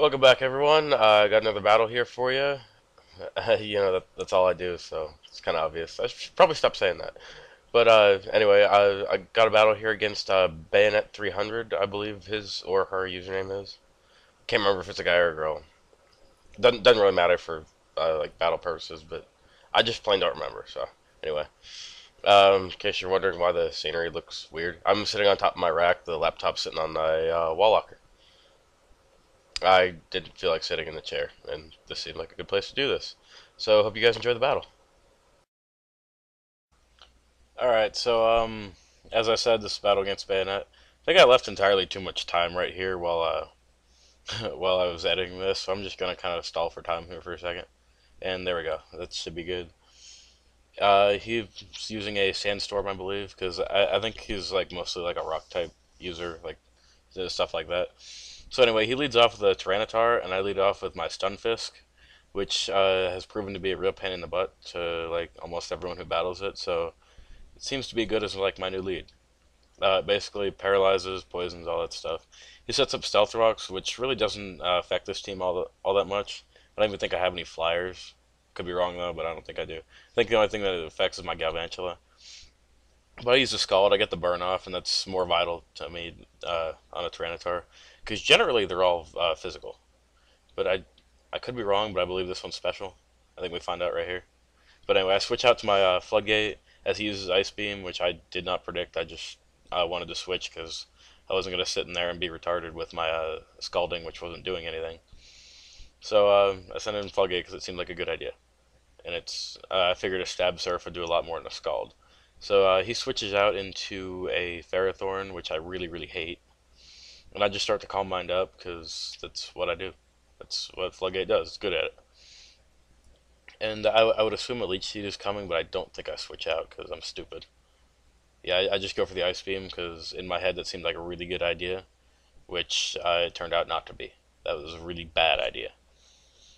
Welcome back, everyone. I got another battle here for you. That's all I do, so it's kind of obvious. I should probably stop saying that. But anyway, I got a battle here against Bayonet300, I believe his or her username is. Can't remember if it's a guy or a girl. Doesn't really matter for like battle purposes, but I just plain don't remember. So anyway, in case you're wondering why the scenery looks weird, I'm sitting on top of my rack. The laptop's sitting on my wall locker. I didn't feel like sitting in the chair, and this seemed like a good place to do this. So, hope you guys enjoy the battle. Alright, as I said, this battle against Bayonet. I think I left entirely too much time right here while while I was editing this, so I'm just gonna kind of stall for time here for a second. And there we go. That should be good. He's using a sandstorm, I believe, because I think he's like mostly like a rock type user, like stuff like that. So anyway, he leads off with a Tyranitar, and I lead off with my Stunfisk, which has proven to be a real pain in the butt to like almost everyone who battles it. So it seems to be good as like my new lead. It basically paralyzes, poisons, all that stuff. He sets up Stealth Rocks, which really doesn't affect this team all that much. I don't even think I have any flyers. Could be wrong though, but I don't think I do. I think the only thing that it affects is my Galvantula. But I use the Scald, I get the burn off, and that's more vital to me on a Tyranitar. Because generally they're all physical. But I could be wrong, but I believe this one's special. I think we find out right here. But anyway, I switch out to my Floodgate as he uses Ice Beam, which I did not predict. I just wanted to switch because I wasn't going to sit in there and be retarded with my Scalding, which wasn't doing anything. So I sent in Floodgate because it seemed like a good idea. And I figured a Stab Surf would do a lot more than a Scald. So he switches out into a Ferrothorn, which I really, really hate. And I just start to calm mind up because that's what I do. That's what Floodgate does. It's good at it. And I would assume a Leech Seed is coming, but I don't think I switch out because I'm stupid. Yeah, I just go for the Ice Beam because in my head that seemed like a really good idea, which it turned out not to be. That was a really bad idea.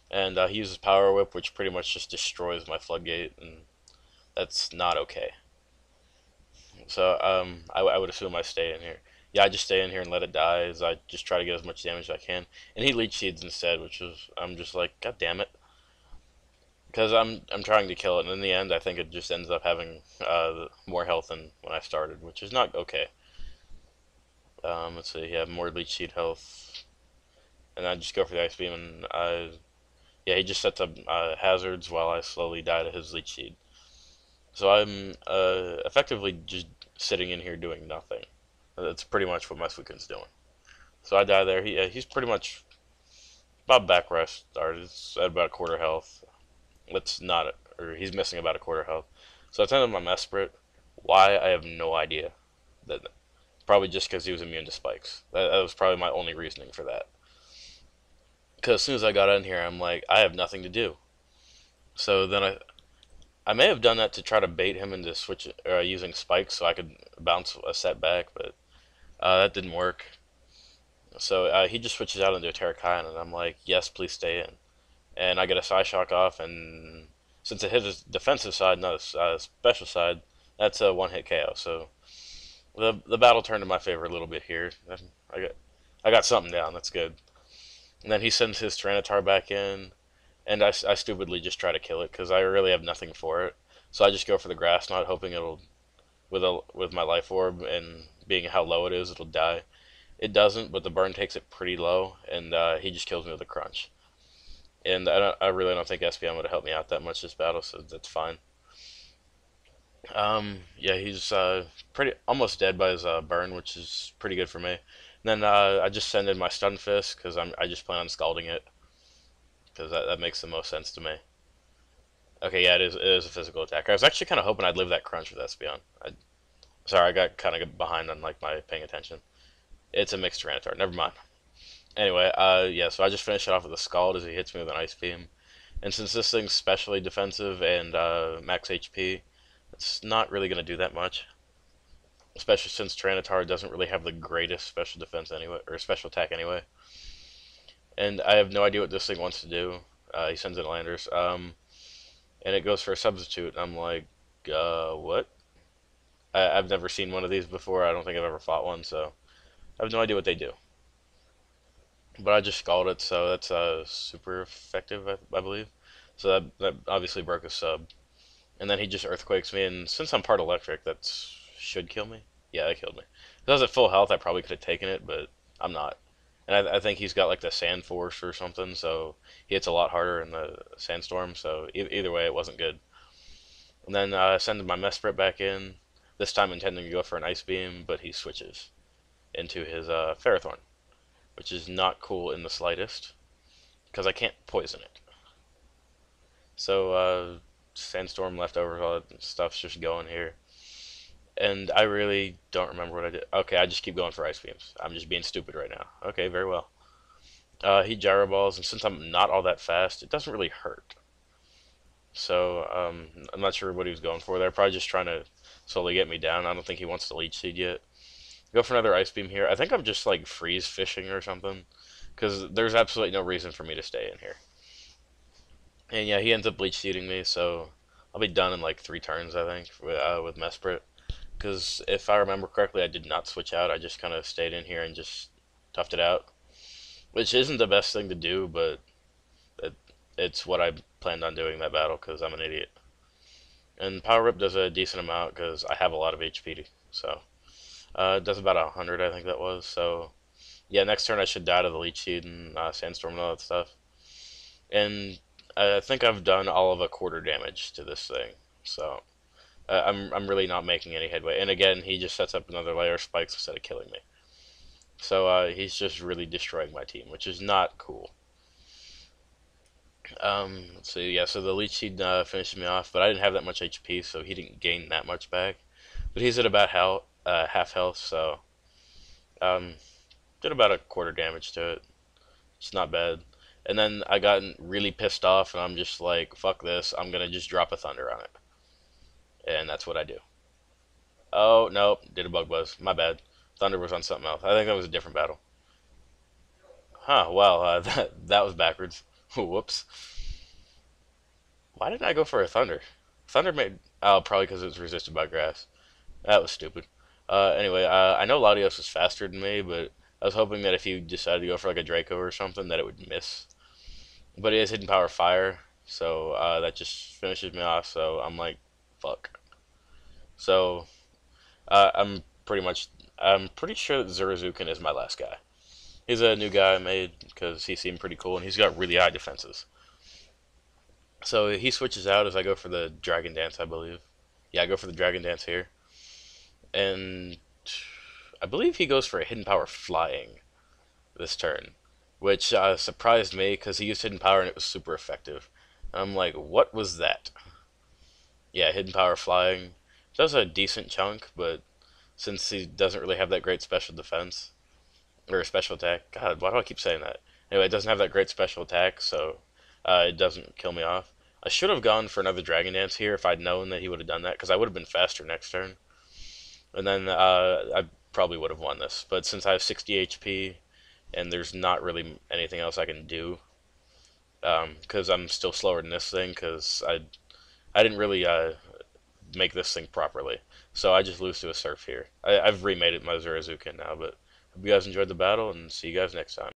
And he uses Power Whip, which pretty much just destroys my Floodgate, and that's not okay. So I would assume I stay in here. Yeah, I just stay in here and let it die. As I just try to get as much damage as I can, and he Leech Seeds instead, which is I'm just like, God damn it, because I'm trying to kill it, and in the end, I think it just ends up having more health than when I started, which is not okay. Let's see, yeah, more Leech Seed health, and I just go for the Ice Beam, and yeah, he just sets up hazards while I slowly die to his Leech Seed. So I'm effectively just sitting in here doing nothing. That's pretty much what my Suicune's doing. So I die there. He's pretty much about back where I started. It's at about a quarter health. Let's not, or he's missing about a quarter health. So I sent him my Mesprit. Why? I have no idea. That Probably just because he was immune to spikes. That was probably my only reasoning for that. Because as soon as I got in here, I'm like, I have nothing to do. So then I may have done that to try to bait him into using spikes so I could bounce a set back, but that didn't work. So he just switches out into a Terrakion, and I'm like, yes, please stay in. And I get a Psyshock off, and since it hit his defensive side, not a special side, that's a one-hit KO. So the battle turned in my favor a little bit here. I got something down. That's good. And then he sends his Tyranitar back in, and I stupidly just try to kill it because I really have nothing for it. So I just go for the Grass Knot, hoping it'll with my Life Orb and being how low it is, it'll die. It doesn't, but the burn takes it pretty low, and he just kills me with a Crunch. And I really don't think SPM would have helped me out that much this battle, so that's fine. Yeah, he's pretty almost dead by his burn, which is pretty good for me. And then I just send in my Stunfisk because I just plan on scalding it because that makes the most sense to me. Okay, yeah, it is a physical attack. I was actually kind of hoping I'd live that crunch with Espeon. Sorry, I got kind of behind on like my paying attention. It's a mixed Tyranitar. Never mind. Anyway, yeah, so I just finish it off with a Scald as he hits me with an Ice Beam. And since this thing's specially defensive and max HP, it's not really going to do that much. Especially since Tyranitar doesn't really have the greatest special defense anyway, or special attack anyway. And I have no idea what this thing wants to do. He sends in Landers. And it goes for a substitute. I'm like, what? I've never seen one of these before. I don't think I've ever fought one, so I have no idea what they do. but I just scalded it, so that's super effective, I believe. So that obviously broke a sub. And then he just earthquakes me, and since I'm part electric, that should kill me. Yeah, that killed me. If I was at full health, I probably could have taken it, but I'm not. And I think he's got like the sand force or something, so he hits a lot harder in the sandstorm. So either way, it wasn't good. And then I send my Mesprit back in, this time intending to go for an ice beam, but he switches into his Ferrothorn, which is not cool in the slightest because I can't poison it. So sandstorm leftovers, all that stuff's just going here. And I really don't remember what I did. Okay, I just keep going for ice beams. I'm just being stupid right now. Okay, very well. He gyro balls, and since I'm not all that fast, it doesn't really hurt. So I'm not sure what he was going for there. Probably just trying to slowly get me down. I don't think he wants to leech seed yet. Go for another ice beam here. I think I'm just like freeze fishing or something, because there's absolutely no reason for me to stay in here. And yeah, he ends up leech seeding me, so I'll be done in like 3 turns, I think, with Mesprit. Because if I remember correctly, I did not switch out. I just kind of stayed in here and just toughed it out, which isn't the best thing to do, but it, it's what I planned on doing that battle because I'm an idiot. And Power Rip does a decent amount because I have a lot of HP, so it does about 100, I think that was. So yeah, next turn I should die to the Leech Seed and Sandstorm and all that stuff. And I think I've done all of a quarter damage to this thing, so I'm really not making any headway. And again, he just sets up another layer of spikes instead of killing me. So he's just really destroying my team, which is not cool. Let's see, yeah, so the Leech Seed finished me off, but I didn't have that much HP, so he didn't gain that much back. But he's at about half health, so um, did about a quarter damage to it. It's not bad. And then I got really pissed off, and I'm just like, fuck this, I'm gonna just drop a Thunder on it. And that's what I do. Oh, no, did a Bug Buzz. My bad. Thunder was on something else. I think that was a different battle. Huh, well, that was backwards. Whoops. Why didn't I go for a Thunder? Thunder made... Oh, probably because it was resisted by grass. That was stupid. Anyway, I know Latios was faster than me, but I was hoping that if you decided to go for like a Draco or something, that it would miss. But it has hidden power fire, so that just finishes me off, so I'm like, fuck. So, I'm pretty sure that Zurazukin is my last guy. He's a new guy I made because he seemed pretty cool, and he's got really high defenses. So he switches out as I go for the Dragon Dance, I believe. Yeah, I go for the Dragon Dance here. And I believe he goes for a Hidden Power Flying this turn, which surprised me because he used Hidden Power and it was super effective. And I'm like, what was that? Yeah, Hidden Power Flying does a decent chunk, but since he doesn't really have that great special defense, or special attack, God, why do I keep saying that? Anyway, it doesn't have that great special attack, so it doesn't kill me off. I should have gone for another Dragon Dance here if I'd known that he would have done that, because I would have been faster next turn. And then I probably would have won this. But since I have 60 HP, and there's not really anything else I can do, because I'm still slower than this thing, because I didn't really make this thing properly. So I just lose to a Surf here. I've remade it my Zurazukin now, but hope you guys enjoyed the battle, and see you guys next time.